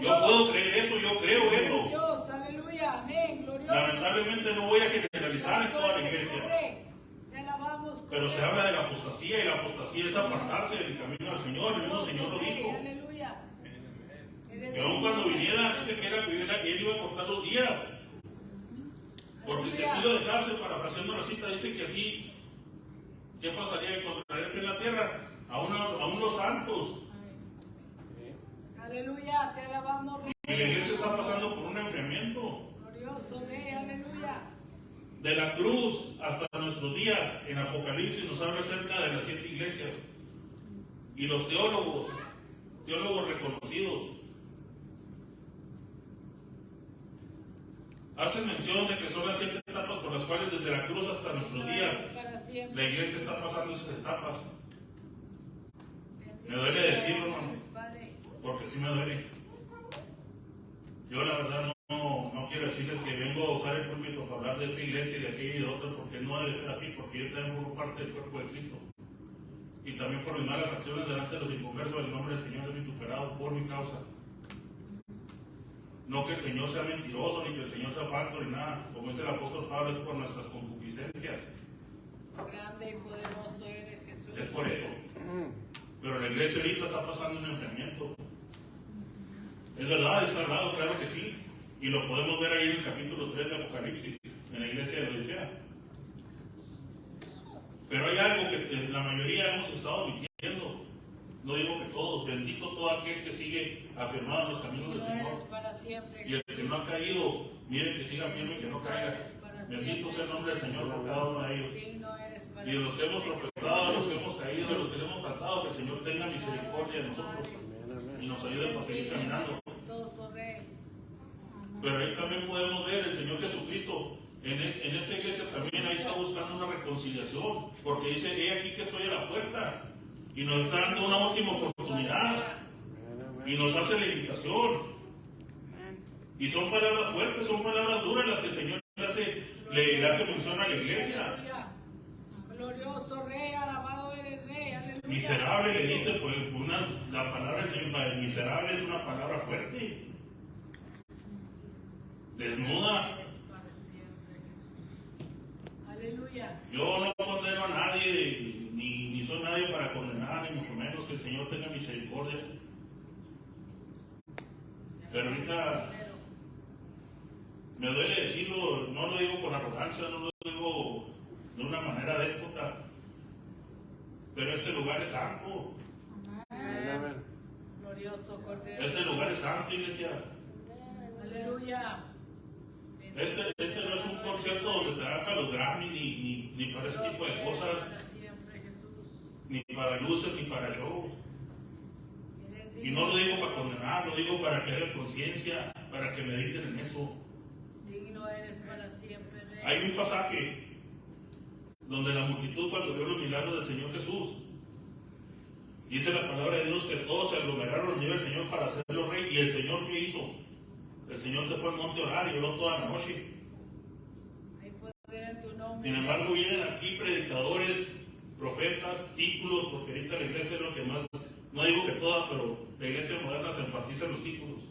Yo puedo creer eso, yo creo eso. Dios, aleluya, amén, glorioso. Lamentablemente no voy a generalizar en toda la iglesia. Pero se habla de la apostasía, y la apostasía es apartarse del camino del Señor. El mismo Señor lo dijo. Que aún cuando viniera, dice que él iba a cortar los días. Porque si así lo dejase, parafraseando la cita, dice que así, ¿qué pasaría con traer fe en la tierra? Aún los santos. Aleluya, te alabamos. Y la iglesia está pasando por un enfriamiento. Glorioso Rey, aleluya. De la cruz hasta nuestros días, en Apocalipsis nos habla acerca de las 7 iglesias. Y los teólogos reconocidos, hacen mención de que son las 7 etapas por las cuales desde la cruz hasta nuestros días la iglesia está pasando esas etapas. Me duele decirlo, hermano, porque sí me duele. Yo la verdad no quiero decirles que vengo a usar el púlpito para hablar de esta iglesia y de aquella y de otra, porque no debe ser así, porque yo también formo parte del cuerpo de Cristo. Y también por mis malas acciones delante de los inconversos, el nombre del Señor es vituperado por mi causa. No que el Señor sea mentiroso, ni que el Señor sea falso, ni nada. Como dice el apóstol Pablo, es por nuestras concupiscencias. Grande y poderoso eres, Jesús. Es por eso. Pero la iglesia ahorita está pasando un enfriamiento. Es verdad, está al lado, claro que sí. Y lo podemos ver ahí en el capítulo 3 de Apocalipsis, en la iglesia de Odisea. Pero hay algo que la mayoría hemos estado omitiendo. No digo que todos. Bendito todo aquel que sigue afirmado en los caminos del Señor. Y el que no ha caído, miren que siga firme y que no caiga. Bendito sea el nombre del Señor por cada uno de ellos. Y de los que hemos tropezado, de los que hemos caído, de los que hemos tratado, que el Señor tenga misericordia de nosotros y nos ayude para seguir caminando. Pero ahí también podemos ver el Señor Jesucristo. En esa iglesia también ahí está buscando una reconciliación, porque dice, he aquí que estoy a la puerta, y nos está dando una última oportunidad, y nos hace la invitación. Y son palabras fuertes, son palabras duras las que el Señor le hace mención a la iglesia. Glorioso Rey, alabado eres Rey, aleluya. Miserable le dice, pues la palabra del Señor, miserable es una palabra fuerte. Desnuda. Aleluya. Yo no condeno a nadie, ni soy nadie para condenar Señor tenga misericordia. Pero ahorita me duele decirlo, no lo digo con arrogancia, no lo digo de una manera déspota, pero este lugar es santo. Amén. Glorioso Cordero. Este lugar es santo, iglesia. Aleluya. Este no es un concierto donde se haga para los Grammy, ni para ese tipo de cosas, Para siempre, Jesús. ni para luces, ni para show. Eres Y digno. no lo digo para condenar, lo digo para que hagan conciencia, para que mediten en eso. Digno eres para siempre, Rey. Hay un pasaje donde la multitud, cuando vio los milagros del Señor Jesús, dice la palabra de Dios que todos se aglomeraron al nivel del Señor para hacerlo rey. ¿Y el Señor qué hizo? El Señor se fue al monte a orar y oró toda la noche. Hay poder en tu nombre. Sin embargo, vienen aquí predicadores, profetas, títulos, porque ahorita la iglesia es lo que más, no digo que toda, pero la iglesia moderna se enfatiza en los títulos.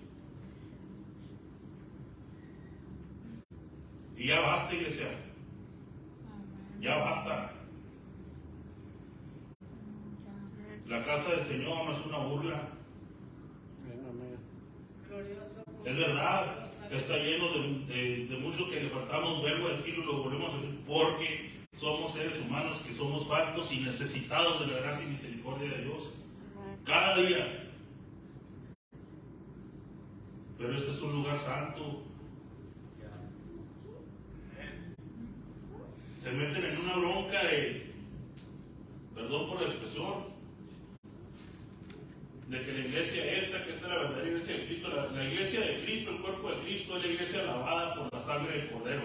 Y ya basta, iglesia. Ya basta. La casa del Señor no es una burla. Glorioso Es verdad, está lleno de muchos que le faltamos verbo a decirlo, lo volvemos a decir, porque somos seres humanos que somos faltos y necesitados de la gracia y misericordia de Dios. Cada día. Pero este es un lugar santo. Se meten en una bronca de, perdón por la expresión, de que la iglesia esta, que esta es la verdadera iglesia de Cristo, la iglesia de Cristo, el cuerpo de Cristo, es la iglesia lavada por la sangre del Cordero.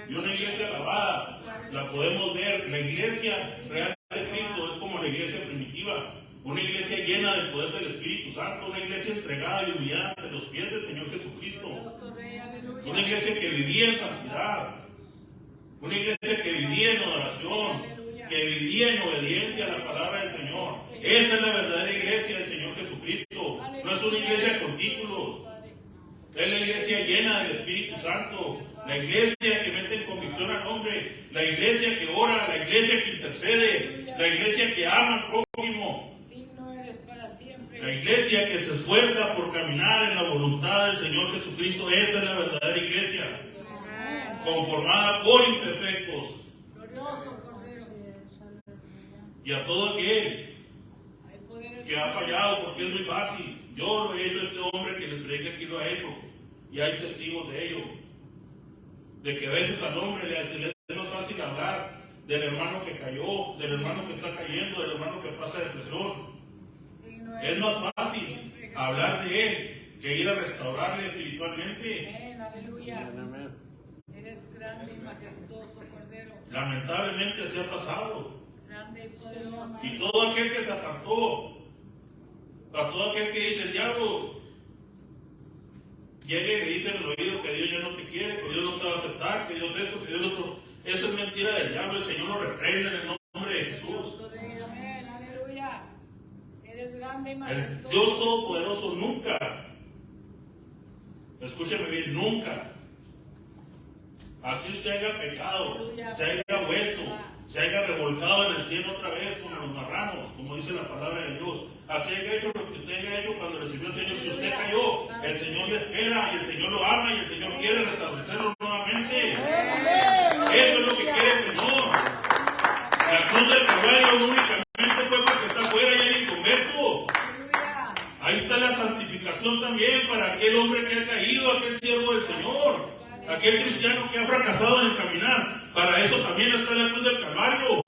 Y una iglesia lavada la podemos ver. La iglesia real de Cristo es como la iglesia primitiva, una iglesia llena del poder del Espíritu Santo, una iglesia entregada y humillada ante los pies del Señor Jesucristo, Glorioso Rey, aleluya. una iglesia que vivía en santidad, una iglesia que vivía en adoración, que vivía en obediencia a la palabra del Señor. Esa es la verdadera iglesia del Señor Jesucristo. No es una iglesia con títulos. Es la iglesia llena del Espíritu Santo. La iglesia que mete en convicción al hombre. La iglesia que ora. La iglesia que intercede. La iglesia que ama al prójimo. Digno eres para siempre. La iglesia que se esfuerza por caminar en la voluntad del Señor Jesucristo. Esa es la verdadera iglesia. Conformada por imperfectos. Glorioso Cordero. Y a todo aquel Hay poder en que ha fallado, porque es muy fácil. Yo lo he hecho, este hombre que les predica aquí lo ha hecho. Y hay testigos de ello. De que a veces al hombre le es más fácil hablar del hermano que cayó, del hermano que está cayendo, del hermano que pasa depresión. Digno Es más fácil hablar de él que ir a restaurarle espiritualmente. Amén, aleluya. Eres grande y majestuoso, Cordero. Lamentablemente así ha pasado. Grande y poderoso. Y todo aquel que se apartó, a todo aquel que dice el diablo, llega y le dice en el oído que Dios ya no te quiere, que Dios no te va a aceptar, que Dios esto, que Dios lo otro. Esa es mentira del diablo. El Señor lo reprende en el nombre de Jesús. Glorioso Rey, amén, aleluya. Eres grande y El majestuoso. Dios Todopoderoso nunca, escúcheme bien, nunca, así usted haya pecado, se haya vuelto, se haya revolcado en el cielo otra vez como los marranos, como dice la palabra de Dios, así haya hecho lo que usted haya hecho cuando recibió al Señor. Si usted cayó, el Señor le espera y el Señor lo ama y el Señor quiere restablecerlo nuevamente. Eso es lo que quiere el Señor. La cruz del Calvario únicamente fue para que está afuera y hay inconverso. Aleluya. Ahí está la santificación también para aquel hombre que ha caído, aquel siervo del Señor, aquel cristiano que ha fracasado en el caminar. Para eso también está la cruz del Calvario.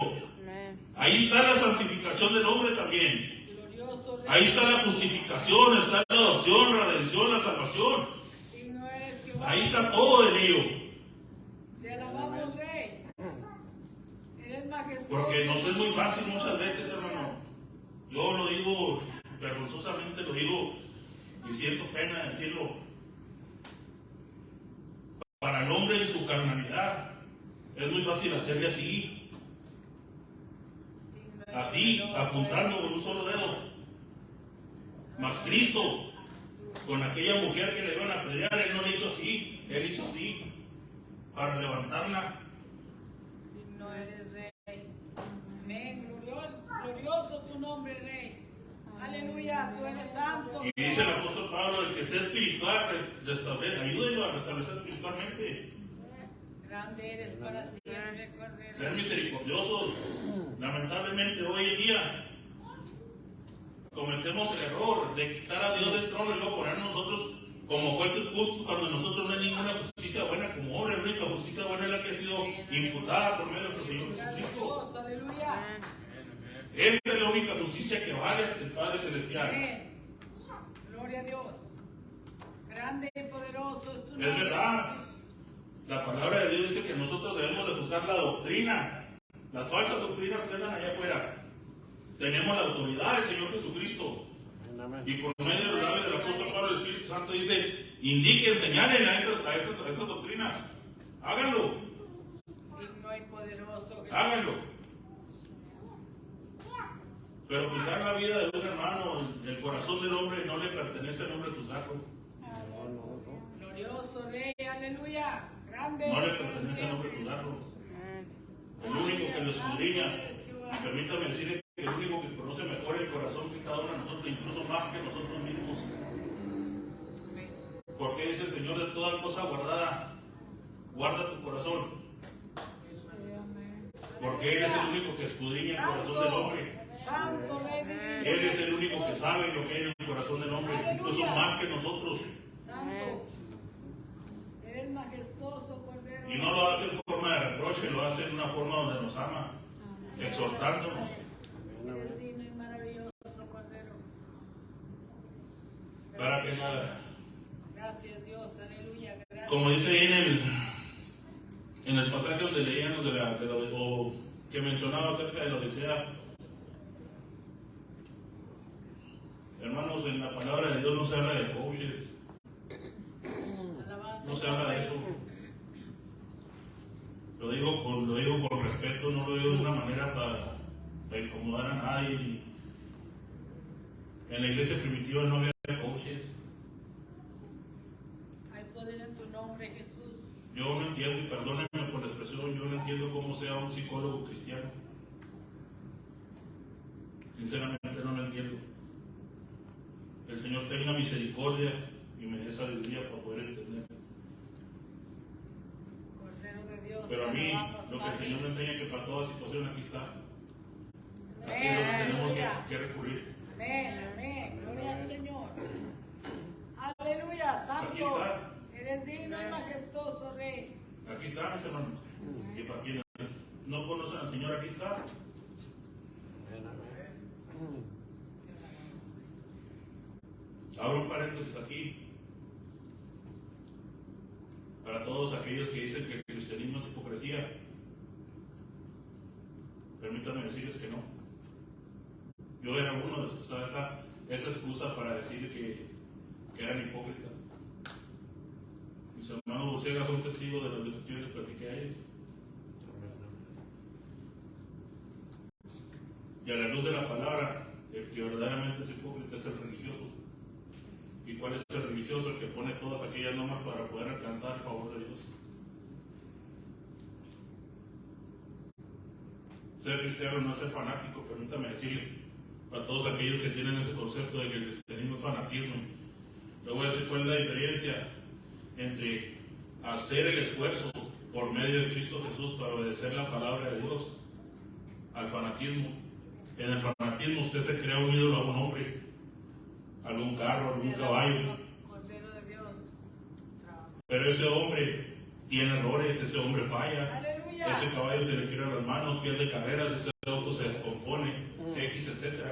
Ahí está la santificación del hombre también. Glorioso Rey. Ahí está la justificación, está la adopción, la redención, la salvación. Digno eres, Jehová. Ahí está todo en ello. Te alabamos, Rey. Eres majestuoso. Porque nos es muy fácil muchas veces, hermano. Yo lo digo, vergonzosamente lo digo, y siento pena decirlo. Para el hombre en su carnalidad, es muy fácil hacerle así, Digno eres, así, Jehová. apuntando con un solo dedo. Mas Cristo, con aquella mujer que le iban a apedrear, él no le hizo así, él hizo así, para levantarla. Digno eres, Rey. Amén. Glorioso tu nombre, Rey. Aleluya, tú eres santo. Y dice el apóstol Pablo, el que sea espiritual, ayúdenlo a restablecer espiritualmente. Grande eres para siempre, Cordero. Ser misericordiosos. Lamentablemente hoy en día cometemos el error de quitar a Dios del trono y luego poner nosotros como jueces justos cuando nosotros no hay ninguna justicia buena como hombre. La única justicia buena es la que ha sido imputada por medio de nuestro Señor Jesucristo. Aleluya. Esta es la única justicia que vale ante el Padre Celestial. Amén. Gloria a Dios. Grande y poderoso es tu nombre. Es verdad. La palabra de Dios dice que nosotros debemos de buscar la doctrina. Las falsas doctrinas que andan allá afuera. Tenemos la autoridad del Señor Jesucristo. Y por medio de los labios del apóstol Pablo, el Espíritu Santo dice, indiquen, señalen a esas doctrinas. Háganlo. Digno y poderoso. Háganlo. Pero juzgar la vida de un hermano, el corazón del hombre no le pertenece al hombre juzgarlo. Glorioso Rey, aleluya. Grande. No le pertenece al hombre juzgarlo. El único que lo escudriña, y permítame decirle que el único que conoce mejor el corazón que cada uno de nosotros, incluso más que nosotros mismos. Porque dice el Señor, de toda cosa guardada, guarda tu corazón. Porque Él es el único que escudriña el corazón del hombre. Santo Rey divino. Él es el único que sabe lo que hay en el corazón del hombre, incluso más que nosotros. Santo. Eres majestuoso, Cordero. Y no lo hace en forma de reproche, lo hace en una forma donde nos ama, exhortándonos. Eres digno y maravilloso, Cordero. Para que nada. Gracias, Dios, aleluya. Gracias. Como dice ahí en el pasaje donde leíamos o que mencionaba acerca de la Odisea, hermanos, en la palabra de Dios no se habla de coaches, no se habla de eso. Lo digo con respeto, no lo digo de una manera para incomodar a nadie. En la iglesia primitiva no había coaches. Hay poder en tu nombre, Jesús. Yo no entiendo, y perdónenme por la expresión, yo no entiendo cómo sea un psicólogo cristiano. Sinceramente no lo entiendo. El Señor tenga misericordia y me dé sabiduría para poder entender. Cordero de Dios. Pero a mí, alabamos, lo que el Padre. Señor me enseña es que para toda situación aquí está. Aquí es donde tenemos que recurrir. Amén, amén. Gloria al Señor. Aleluya, Aquí santo. está. Eres digno y majestuoso, Rey. Aquí está, mis hermanos. Y para quienes no conocen al Señor, aquí está. Abro un paréntesis aquí. Para todos aquellos que dicen que el cristianismo es hipocresía, permítanme decirles que no. Yo era uno de los que usaba esa excusa para decir que eran hipócritas. Mis hermanos Bucega son testigos de las veces que yo les platiqué a ellos. Y a la luz de la palabra, el que verdaderamente es hipócrita es el religioso. ¿Y cuál es el religioso? El que pone todas aquellas normas para poder alcanzar el favor de Dios. Ser cristiano no es ser fanático, permítame decirle, para todos aquellos que tienen ese concepto de que el cristianismo es fanatismo. Le voy a decir cuál es la diferencia entre hacer el esfuerzo por medio de Cristo Jesús para obedecer la palabra de Dios al fanatismo. En el fanatismo usted se crea un ídolo a un hombre, a algún carro, a algún caballo. Cordero de Dios. Pero ese hombre tiene errores, ese hombre falla, Aleluya. ese caballo se le quiebran las manos, pierde carreras, ese auto se descompone, X, etc.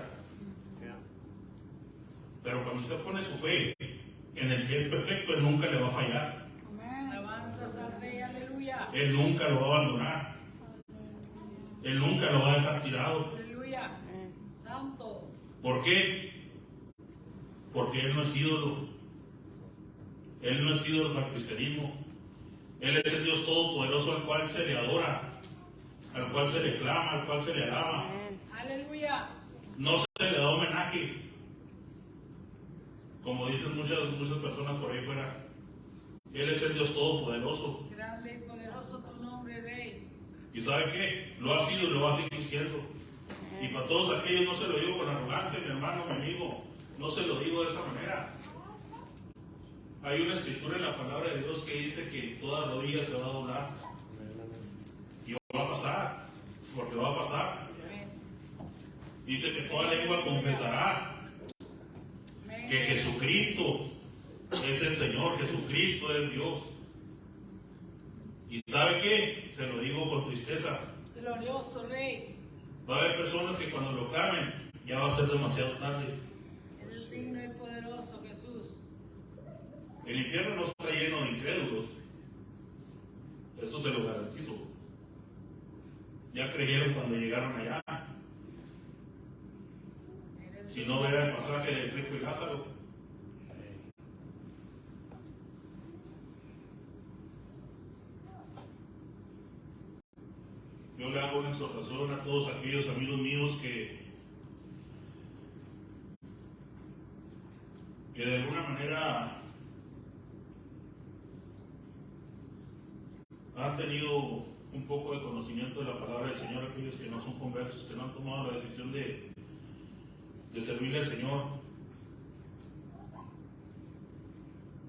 Pero cuando usted pone su fe en el que es perfecto, él nunca le va a fallar. Alabanzas al Rey, aleluya. Él nunca lo va a abandonar. Él nunca lo va a dejar tirado. Aleluya. Santo. ¿Por qué? Porque Él no es ídolo. Él no es ídolo para el cristianismo. Él es el Dios Todopoderoso al cual se le adora, al cual se le clama, al cual se le alaba. Aleluya. No se le da homenaje, como dicen muchas personas por ahí fuera. Él es el Dios Todopoderoso. Grande y poderoso tu nombre, Rey. ¿Y sabe qué? Lo ha sido y lo va a seguir siendo. Y para todos aquellos no se lo digo con arrogancia, mi hermano, mi amigo, no se lo digo de esa manera. Hay una escritura en la palabra de Dios que dice que toda rodilla se va a doblar. Y va a pasar, porque va a pasar. Dice que toda lengua confesará que Jesucristo es el Señor, Jesucristo es Dios. ¿Y sabe qué? Se lo digo con tristeza. Glorioso Rey. Va a haber personas que cuando lo clamen ya va a ser demasiado tarde. Eres digno y poderoso, Jesús. El infierno no está lleno de incrédulos. Eso se lo garantizo. Ya creyeron cuando llegaron allá. Si no, vea el pasaje de rico y Lázaro. Yo le hago una exhortación a todos aquellos amigos míos que de alguna manera han tenido un poco de conocimiento de la palabra del Señor, aquellos que no son conversos, que no han tomado la decisión de servirle al Señor.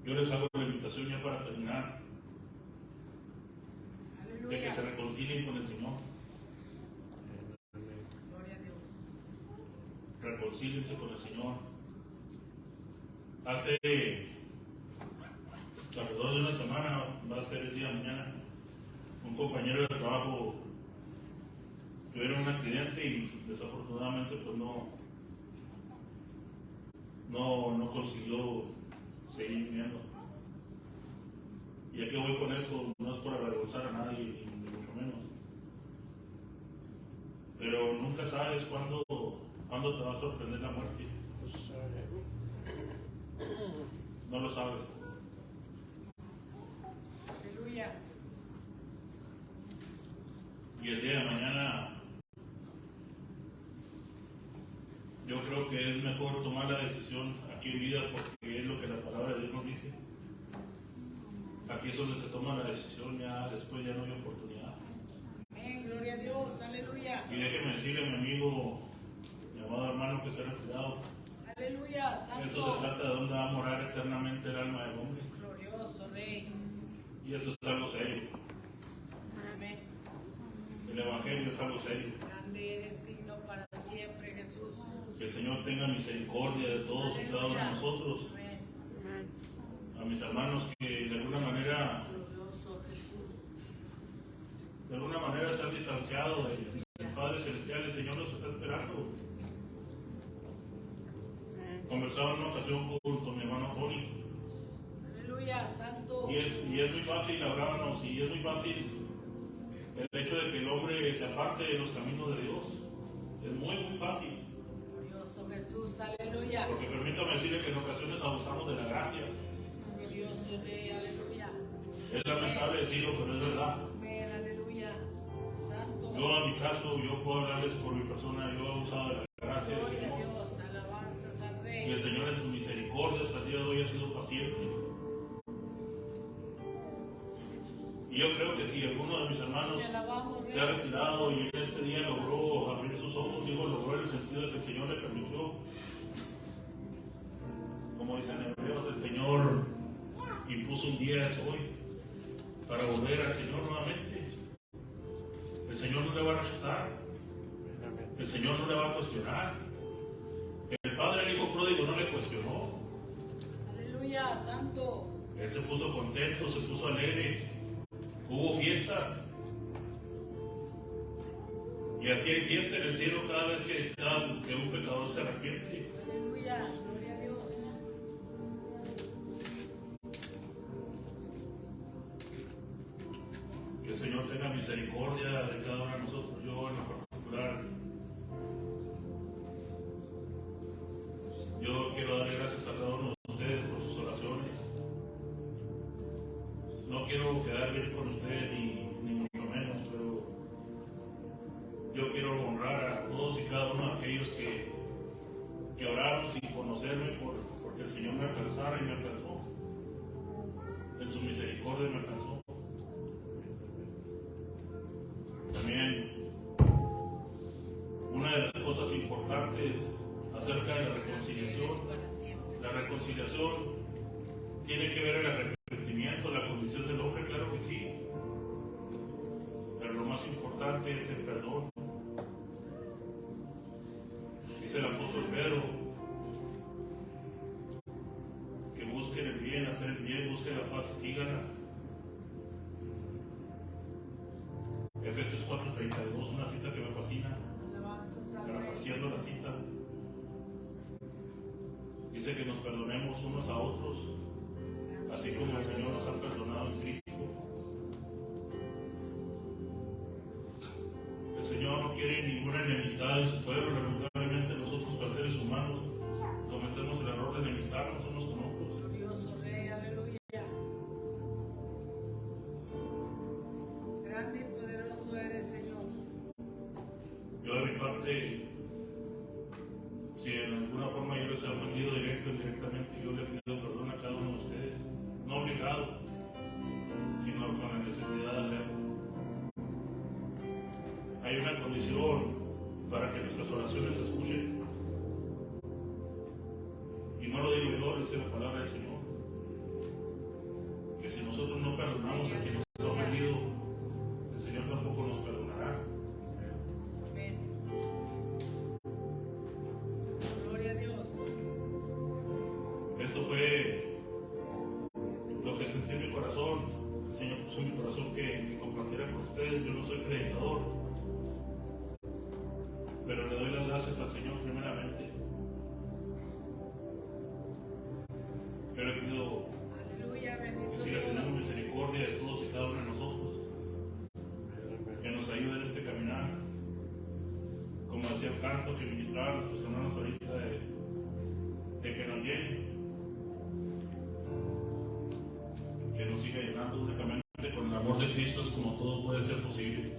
Yo les hago la invitación ya para terminar, de que se reconcilien con el Señor. Gloria a Dios. Reconcíliense con el Señor. Hace alrededor de una semana, va a ser el día de mañana, un compañero de trabajo tuvieron un accidente y desafortunadamente pues no consiguió seguir viviendo. Y aquí voy con esto, no es por avergonzar a nadie, ni mucho menos. Pero nunca sabes cuándo te va a sorprender la muerte. No lo sabes. Aleluya. Y el día de mañana yo creo que es mejor tomar la decisión aquí en vida, porque es lo que la palabra de Dios nos dice. Aquí es donde se toma la decisión, ya después ya no hay oportunidad. Amén, gloria a Dios, aleluya. Y déjeme decirle a mi amigo, mi amado hermano que se ha retirado, Aleluya, santo. esto se trata de dónde va a morar eternamente el alma del hombre. Glorioso Rey. Y esto es algo serio. Amén. El Evangelio es algo serio. Grande eres, digno para siempre, Jesús. Que el Señor tenga misericordia de todos y cada uno de nosotros. Amén. A mis hermanos que de alguna manera se han distanciado del Padre Celestial. El Señor los está esperando. Conversaba en una ocasión con mi hermano Tony. Aleluya, santo. Y es muy fácil, hablábamos, y es muy fácil el hecho de que el hombre se aparte de los caminos de Dios. Es muy, muy fácil. Glorioso Jesús, aleluya. Porque permítame decirle que en ocasiones abusamos de la gracia. Glorioso Rey, aleluya. Es lamentable decirlo, pero es verdad. Amén, aleluya. Santo. Yo, en mi caso, yo puedo hablarles por mi persona, yo he abusado de la gracia del Gloria a Señor. Dios, alabanzas al Y Rey. el Señor en su misericordia hasta el día de hoy ha sido paciente. Y yo creo que si alguno de mis hermanos Te alabamos, se ha Rey. retirado y en este día logró abrir sus ojos, digo, logró en el sentido de que el Señor le permitió, como dicen en Hebreos, el Señor impuso un día es hoy para volver al Señor nuevamente. El Señor no le va a rechazar, el Señor no le va a cuestionar. El padre del hijo pródigo no le cuestionó. Aleluya, santo. Él se puso contento, se puso alegre. Hubo fiesta. Y así hay fiesta en el cielo cada vez que un pecador se arrepiente. Aleluya, gloria a Dios. Que el Señor tenga misericordia de cada uno de nosotros. Yo en lo particular, yo quiero darle gracias a cada uno de ustedes por sus oraciones. No quiero quedar bien con ustedes ni mucho menos, pero yo quiero honrar a todos y cada uno de aquellos que oraron sin conocerme porque el Señor me alcanzara y me alcanzó. En su misericordia me alcanzó. También una de las reconciliación tiene que ver el arrepentimiento, la condición del hombre, claro que sí. Pero lo más importante es el perdón. Dice el apóstol Pedro que busquen el bien, hacer el bien, busquen la paz y síganla. Efesios 4:32, una cita que me fascina, parafraseando la cita. Dice que nos perdonemos unos a otros, así como el Señor nos ha perdonado en Cristo. El Señor no quiere ninguna enemistad en su pueblo. Lamentablemente nosotros, como seres humanos, cometemos el error de enemistarnos unos con otros. Glorioso Rey, aleluya. Grande y poderoso eres, Señor. Yo de mi parte, si en alguna forma yo les he ofendido directo o indirectamente, yo le pido perdón a cada uno de ustedes, no obligado, sino con la necesidad de hacerlo. Hay una condición para que nuestras oraciones se escuchen, y no lo digo yo, dice la palabra del Señor, que si nosotros no perdonamos a quien nos ha ofendido, el Señor tampoco nos perdonará. Amén. Gloria a Dios. Esto fue lo que sentí en mi corazón. El Señor puso en mi corazón que compartiera con ustedes. Yo no soy predicador, pero le doy las gracias al Señor primeramente. Yo le pido Aleluya, que bendito siga teniendo Dios. misericordia de todos y cada uno de nosotros, que nos ayude en este caminar, como decía el canto que ministraron nuestros hermanos ahorita, de que nos llene, que nos siga llenando únicamente con el amor de Cristo. Es como todo puede ser posible.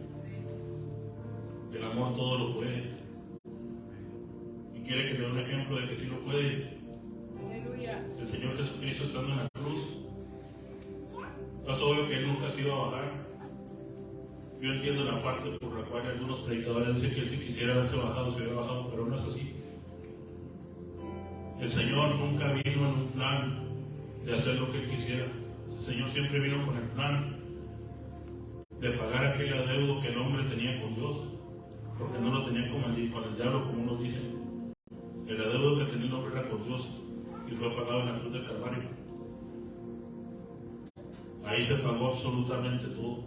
El amor todo lo puede, y quiere que le dé un ejemplo de que sí lo puede. Aleluya. El Señor Jesucristo estando en la cruz, es obvio que Él nunca se iba a bajar. Yo entiendo la parte por la cual algunos predicadores dicen que Él, si quisiera haberse bajado, se hubiera bajado, pero no es así. El Señor nunca vino en un plan de hacer lo que Él quisiera. El Señor siempre vino con el plan de pagar aquel adeudo que el hombre tenía con Dios, porque no lo tenía con el diablo, como unos dicen. El adeudo que tenía el hombre era con Dios, y fue pagado en la cruz del Calvario. Ahí se pagó absolutamente todo.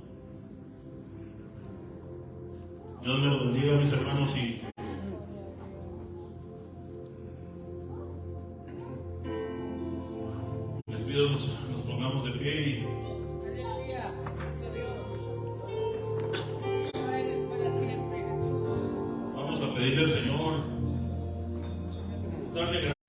Dios me lo bendiga, mis hermanos, y les pido nos pongamos de pie y Aleluya, bendito Dios. Tú eres para siempre, Jesús. vamos a pedirle al Señor darle gracias.